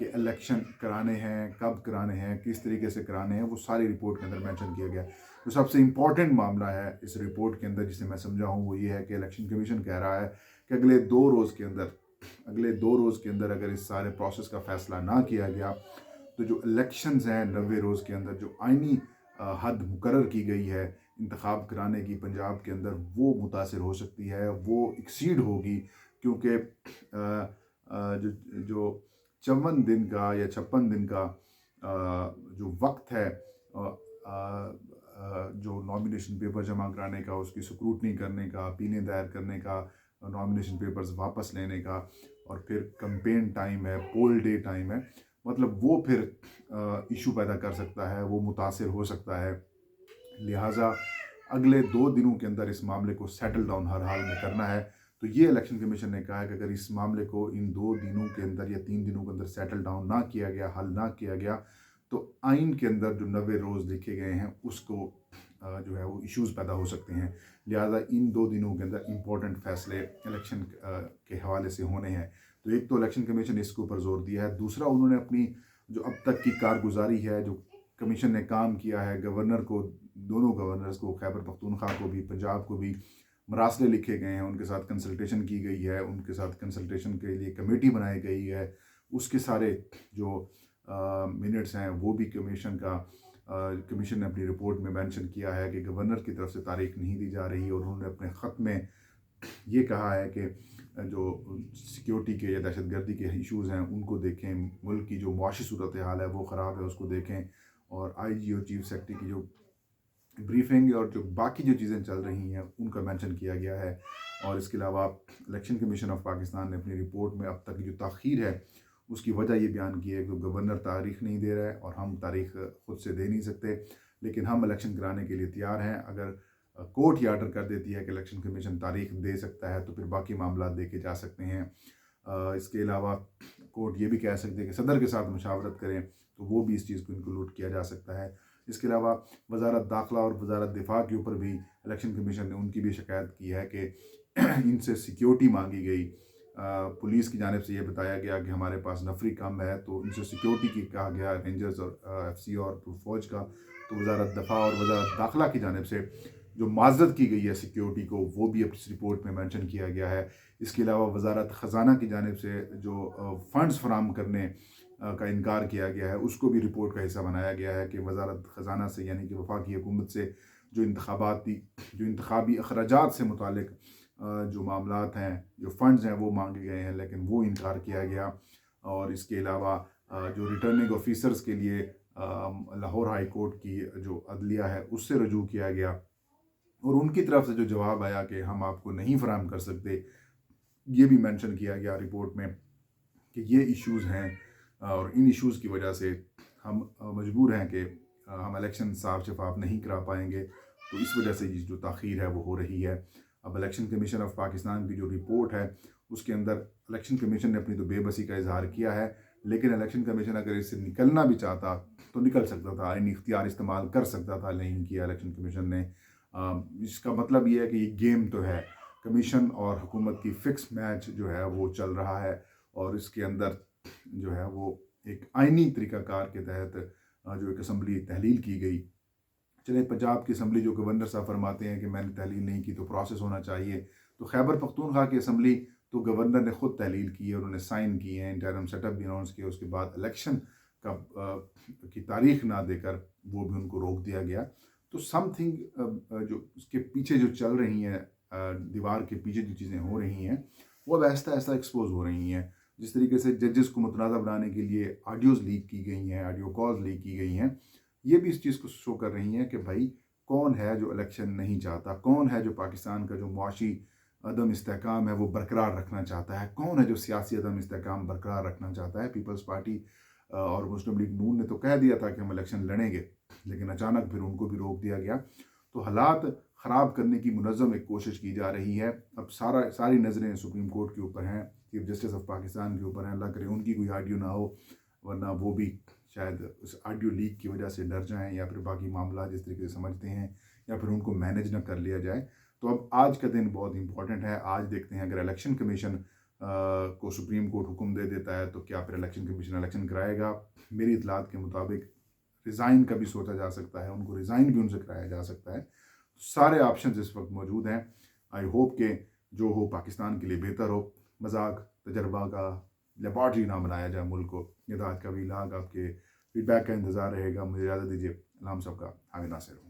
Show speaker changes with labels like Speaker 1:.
Speaker 1: کہ الیکشن کرانے ہیں، کب کرانے ہیں، کس طریقے سے کرانے ہیں، وہ ساری رپورٹ کے اندر مینشن کیا گیا. جو سب سے امپورٹنٹ معاملہ ہے اس رپورٹ کے اندر جسے میں سمجھا ہوں وہ یہ ہے کہ الیکشن کمیشن کہہ رہا ہے کہ اگلے 2 روز کے اندر اگر اس سارے پروسیس کا فیصلہ نہ کیا گیا تو جو الیکشنز ہیں 90 روز کے اندر جو آئینی حد مقرر کی گئی ہے انتخاب کرانے کی پنجاب کے اندر وہ متاثر ہو سکتی ہے، وہ ایکسیڈ ہوگی، کیونکہ جو 54 دن کا یا 56 دن کا جو وقت ہے جو نامینیشن پیپر جمع کرانے کا، اس کی سکروٹنی کرنے کا، اپیلیں دائر کرنے کا، نامینیشن پیپرز واپس لینے کا، اور پھر کمپین ٹائم ہے، پول ڈے ٹائم ہے، مطلب وہ پھر ایشو پیدا کر سکتا ہے، وہ متاثر ہو سکتا ہے. لہٰذا اگلے 2 دنوں کے اندر اس معاملے کو سیٹل ڈاؤن ہر حال میں کرنا ہے. تو یہ الیکشن کمیشن نے کہا ہے کہ اگر اس معاملے کو ان 2 دنوں کے اندر یا 3 دنوں کے اندر سیٹل ڈاؤن نہ کیا گیا، حل نہ کیا گیا، تو آئین کے اندر جو 90 روز لکھے گئے ہیں اس کو جو ہے وہ ایشوز پیدا ہو سکتے ہیں. لہٰذا ان 2 دنوں کے اندر امپورٹنٹ فیصلے الیکشن کے حوالے سے ہونے ہیں. تو ایک تو الیکشن کمیشن نے اس کے اوپر زور دیا ہے. دوسرا انہوں نے اپنی جو اب تک کی کارگزاری ہے، جو کمیشن نے کام کیا ہے، گورنر کو، دونوں گورنرز کو، خیبر پختونخوا کو بھی، پنجاب کو بھی مراسلے لکھے گئے ہیں، ان کے ساتھ کنسلٹیشن کی گئی ہے، ان کے ساتھ کنسلٹیشن کے لیے کمیٹی بنائی گئی ہے، اس کے سارے جو منٹس ہیں وہ بھی کمیشن نے اپنی رپورٹ میں مینشن کیا ہے کہ گورنر کی طرف سے تاریخ نہیں دی جا رہی، اور انہوں نے اپنے خط میں یہ کہا ہے کہ جو سیکیورٹی کے یا دہشت گردی کے ایشوز ہیں ان کو دیکھیں، ملک کی جو معاشی صورتحال ہے وہ خراب ہے اس کو دیکھیں، اور آئی جی اور چیف سیکرٹری کی جو بریفنگ اور جو باقی جو چیزیں چل رہی ہیں ان کا مینشن کیا گیا ہے. اور اس کے علاوہ الیکشن کمیشن آف پاکستان نے اپنی رپورٹ میں اب تک کی جو تاخیر ہے اس کی وجہ یہ بیان کی ہے کہ گورنر تاریخ نہیں دے رہا ہے، اور ہم تاریخ خود سے دے نہیں سکتے، لیکن ہم الیکشن کرانے کے لیے تیار ہیں. اگر کورٹ یہ آرڈر کر دیتی ہے کہ الیکشن کمیشن تاریخ دے سکتا ہے تو پھر باقی معاملات دیکھے جا سکتے ہیں. اس کے علاوہ کورٹ یہ بھی کہہ سکتے ہیں کہ صدر کے ساتھ مشاورت کریں، تو وہ بھی اس چیز کو انکلوڈ کیا جا سکتا ہے. اس کے علاوہ وزارت داخلہ اور وزارت دفاع کے اوپر بھی الیکشن کمیشن نے ان کی بھی شکایت کی ہے کہ ان سے سیکیورٹی مانگی گئی. پولیس کی جانب سے یہ بتایا گیا کہ ہمارے پاس نفری کم ہے، تو ان سے سیکیورٹی کی کہا گیا، رینجرز اور ایف سی اور فوج کا. تو وزارت دفاع اور وزارت داخلہ کی جانب سے جو معذرت کی گئی ہے سیکیورٹی کو وہ بھی اس رپورٹ میں مینشن کیا گیا ہے. اس کے علاوہ وزارت خزانہ کی جانب سے جو فنڈز فراہم کرنے کا انکار کیا گیا ہے اس کو بھی رپورٹ کا حصہ بنایا گیا ہے کہ وزارت خزانہ سے، یعنی کہ وفاقی حکومت سے جو انتخابی اخراجات سے متعلق جو معاملات ہیں، جو فنڈز ہیں وہ مانگے گئے ہیں، لیکن وہ انکار کیا گیا. اور اس کے علاوہ جو ریٹرننگ آفیسرز کے لیے لاہور ہائی کورٹ کی جو عدلیہ ہے اس سے رجوع کیا گیا، اور ان کی طرف سے جو جواب آیا کہ ہم آپ کو نہیں فراہم کر سکتے، یہ بھی مینشن کیا گیا رپورٹ میں کہ یہ ایشوز ہیں، اور ان ایشوز کی وجہ سے ہم مجبور ہیں کہ ہم الیکشن صاف شفاف نہیں کرا پائیں گے. تو اس وجہ سے جو تاخیر ہے وہ ہو رہی ہے. اب الیکشن کمیشن آف پاکستان کی جو رپورٹ ہے اس کے اندر الیکشن کمیشن نے اپنی تو بے بسی کا اظہار کیا ہے، لیکن الیکشن کمیشن اگر اس سے نکلنا بھی چاہتا تو نکل سکتا تھا، آئینی اختیار استعمال کر سکتا تھا، نہیں کیا الیکشن کمیشن نے. اس کا مطلب یہ ہے کہ یہ گیم تو ہے، کمیشن اور حکومت کی فکس میچ جو ہے وہ چل رہا ہے، اور اس کے اندر جو ہے وہ ایک آئینی طریقہ کار کے تحت جو ایک اسمبلی تحلیل کی گئی. چلے پنجاب کی اسمبلی جو گورنر صاحب فرماتے ہیں کہ میں نے تحلیل نہیں کی تو پروسیس ہونا چاہیے، تو خیبر پختونخوا کی اسمبلی تو گورنر نے خود تحلیل کی ہے، انہوں نے سائن کیے ہیں، انٹرم سیٹ اپ بھی اناؤنس کیا، اس کے بعد الیکشن کی تاریخ نہ دے کر وہ بھی ان کو روک دیا گیا. تو سم تھنگ جو اس کے پیچھے جو چل رہی ہیں، دیوار کے پیچھے جو چیزیں ہو رہی ہیں وہ اب آہستہ آہستہ ایکسپوز ہو رہی ہیں. جس طریقے سے ججز کو متنازع بنانے کے لیے آڈیوز لیک کی گئی ہیں، آڈیو کالز لیک کی گئی ہیں، یہ بھی اس چیز کو شو کر رہی ہیں کہ بھائی کون ہے جو الیکشن نہیں چاہتا، کون ہے جو پاکستان کا جو معاشی عدم استحکام ہے وہ برقرار رکھنا چاہتا ہے، کون ہے جو سیاسی عدم استحکام برقرار رکھنا چاہتا ہے. پیپلز پارٹی اور مسلم لیگ نون نے تو کہہ دیا تھا کہ ہم الیکشن لڑیں گے، لیکن اچانک پھر ان کو بھی روک دیا گیا. تو حالات خراب کرنے کی منظم ایک کوشش کی جا رہی ہے. اب ساری نظریں سپریم کورٹ کے اوپر ہیں، چیف جسٹس آف پاکستان کے اوپر ہیں. اللہ کرے ان کی کوئی آڈیو نہ ہو، ورنہ وہ بھی شاید اس آڈیو لیک کی وجہ سے ڈر جائیں، یا پھر باقی معاملات جس طریقے سے سمجھتے ہیں، یا پھر ان کو مینیج نہ کر لیا جائے. تو اب آج کا دن بہت امپورٹنٹ ہے. آج دیکھتے ہیں اگر الیکشن کمیشن کو سپریم کورٹ حکم دے دیتا ہے تو کیا پھر الیکشن کمیشن الیکشن کرائے گا؟ میری اطلاعات کے مطابق ریزائن کا بھی سوچا جا سکتا ہے، ان کو ریزائن بھی ان سے کرایا جا سکتا ہے. سارے آپشنز اس وقت موجود ہیں. آئی ہوپ کہ جو ہو پاکستان کے لیے بہتر ہو. مذاق تجربہ کا لیبارٹری نہ بنایا جائے ملک کو. یہ آج کا ویلاگ آپ کے فیڈ بیک کا انتظار رہے گا. مجھے اجازت دیجیے. علام صاحب کا حامد ناصر ہوں.